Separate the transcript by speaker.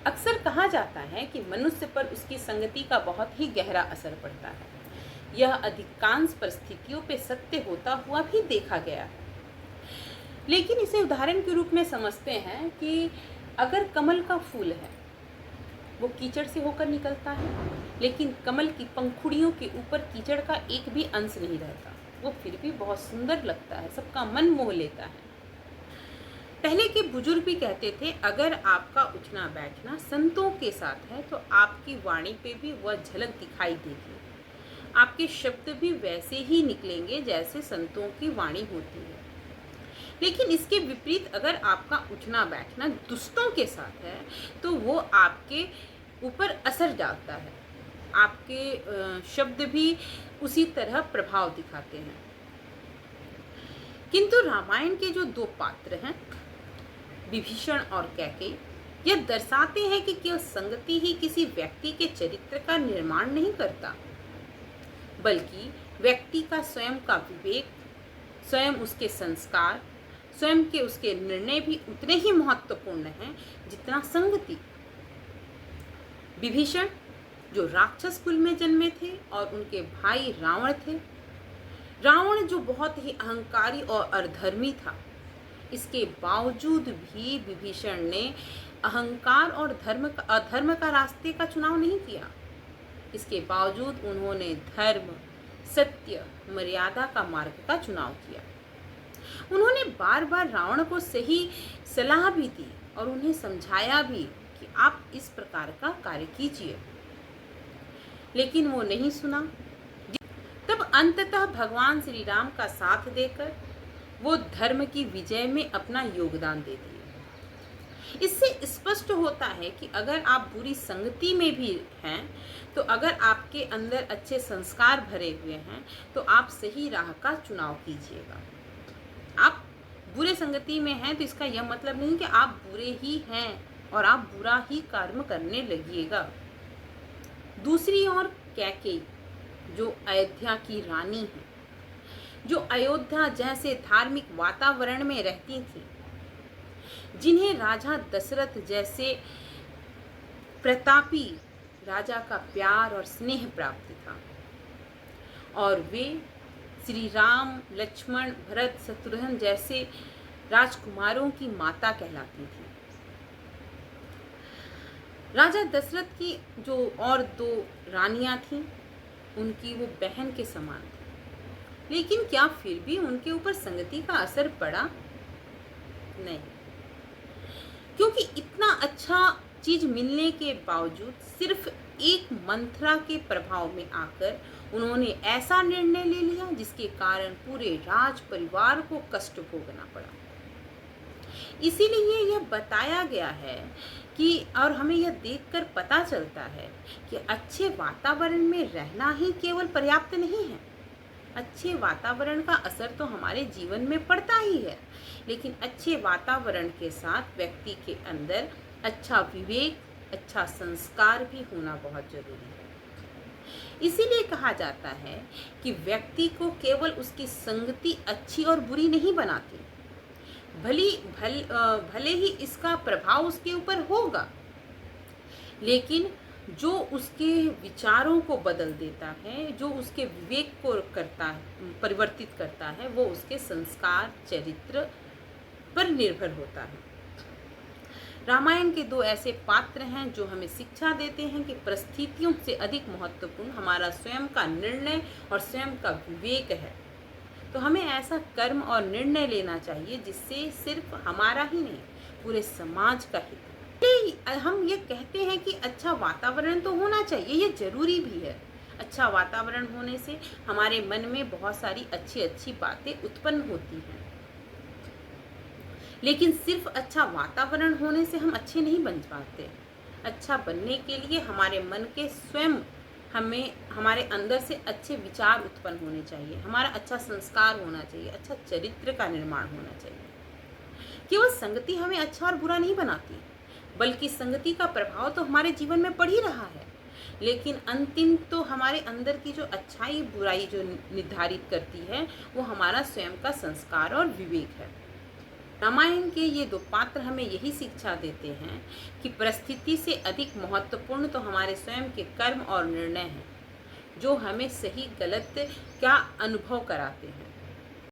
Speaker 1: अक्सर कहा जाता है कि मनुष्य पर उसकी संगति का बहुत ही गहरा असर पड़ता है। यह अधिकांश परिस्थितियों पे सत्य होता हुआ भी देखा गया है। लेकिन इसे उदाहरण के रूप में समझते हैं कि अगर कमल का फूल है, वो कीचड़ से होकर निकलता है, लेकिन कमल की पंखुड़ियों के ऊपर कीचड़ का एक भी अंश नहीं रहता। वो फिर भी बहुत सुंदर लगता है, सबका मन मोह लेता है। पहले के बुजुर्ग भी कहते थे, अगर आपका उठना बैठना संतों के साथ है तो आपकी वाणी पे भी वह झलक दिखाई देगी। आपके शब्द भी वैसे ही निकलेंगे जैसे संतों की वाणी होती है। लेकिन इसके विपरीत अगर आपका उठना बैठना दुष्टों के साथ है तो वो आपके ऊपर असर डालता है। आपके शब्द भी उसी तरह प्रभाव दिखाते हैं। किंतु रामायण के जो दो पात्र हैं, विभीषण और कैकेयी, यह दर्शाते हैं कि केवल संगति ही किसी व्यक्ति के चरित्र का निर्माण नहीं करता, बल्कि व्यक्ति का स्वयं का विवेक, स्वयं उसके संस्कार, स्वयं के उसके निर्णय भी उतने ही महत्वपूर्ण हैं जितना संगति। विभीषण जो राक्षस कुल में जन्मे थे और उनके भाई रावण थे। रावण जो बहुत ही अहंकारी और अधर्मी था, इसके बावजूद भी विभीषण ने अहंकार और अधर्म का रास्ते का चुनाव नहीं किया। इसके बावजूद उन्होंने धर्म, सत्य, मर्यादा का मार्ग का चुनाव किया। उन्होंने बार बार रावण को सही सलाह भी दी और उन्हें समझाया भी कि आप इस प्रकार का कार्य कीजिए, लेकिन वो नहीं सुना। तब अंततः भगवान श्री राम का साथ देकर वो धर्म की विजय में अपना योगदान दे दिए। इससे स्पष्ट होता है कि अगर आप बुरी संगति में भी हैं, तो अगर आपके अंदर अच्छे संस्कार भरे हुए हैं, तो आप सही राह का चुनाव कीजिएगा। आप बुरे संगति में हैं तो इसका यह मतलब नहीं कि आप बुरे ही हैं और आप बुरा ही कर्म करने लगिएगा। दूसरी ओर कैकेयी जो अयोध्या की रानी है, जो अयोध्या जैसे धार्मिक वातावरण में रहती थी, जिन्हें राजा दशरथ जैसे प्रतापी राजा का प्यार और स्नेह प्राप्त था, और वे श्री राम, लक्ष्मण, भरत, शत्रुघ्न जैसे राजकुमारों की माता कहलाती थी। राजा दशरथ की जो और दो रानियां थीं, उनकी वो बहन के समान थी। लेकिन क्या फिर भी उनके ऊपर संगति का असर पड़ा? नहीं, क्योंकि इतना अच्छा चीज मिलने के बावजूद सिर्फ एक मंथरा के प्रभाव में आकर उन्होंने ऐसा निर्णय ले लिया जिसके कारण पूरे राज परिवार को कष्ट भोगना पड़ा। इसीलिए यह बताया गया है कि, और हमें यह देखकर पता चलता है कि अच्छे वातावरण में रहना ही केवल पर्याप्त नहीं है। अच्छे वातावरण का असर तो हमारे जीवन में पड़ता ही है, लेकिन अच्छे वातावरण के साथ व्यक्ति के अंदर अच्छा विवेक, अच्छा संस्कार भी होना बहुत जरूरी है। इसीलिए कहा जाता है कि व्यक्ति को केवल उसकी संगति अच्छी और बुरी नहीं बनाती, भले ही इसका प्रभाव उसके ऊपर होगा, लेकिन जो उसके विचारों को बदल देता है, जो उसके विवेक को परिवर्तित करता है, वो उसके संस्कार, चरित्र पर निर्भर होता है। रामायण के दो ऐसे पात्र हैं जो हमें शिक्षा देते हैं कि परिस्थितियों से अधिक महत्वपूर्ण हमारा स्वयं का निर्णय और स्वयं का विवेक है। तो हमें ऐसा कर्म और निर्णय लेना चाहिए जिससे सिर्फ हमारा ही नहीं, पूरे समाज का हित। हम ये कहते हैं कि अच्छा वातावरण तो होना चाहिए, ये जरूरी भी है। अच्छा वातावरण होने से हमारे मन में बहुत सारी अच्छी अच्छी बातें उत्पन्न होती हैं, लेकिन सिर्फ अच्छा वातावरण होने से हम अच्छे नहीं बन पाते। अच्छा बनने के लिए हमारे मन के स्वयं हमारे अंदर से अच्छे विचार उत्पन्न होने चाहिए, हमारा अच्छा संस्कार होना चाहिए, अच्छा चरित्र का निर्माण होना चाहिए। केवल संगति हमें अच्छा और बुरा नहीं बनाती, बल्कि संगति का प्रभाव तो हमारे जीवन में पड़ ही रहा है, लेकिन अंतिम तो हमारे अंदर की जो अच्छाई बुराई जो निर्धारित करती है, वो हमारा स्वयं का संस्कार और विवेक है। रामायण के ये दो पात्र हमें यही शिक्षा देते हैं कि परिस्थिति से अधिक महत्वपूर्ण तो हमारे स्वयं के कर्म और निर्णय हैं, जो हमें सही गलत का अनुभव कराते हैं।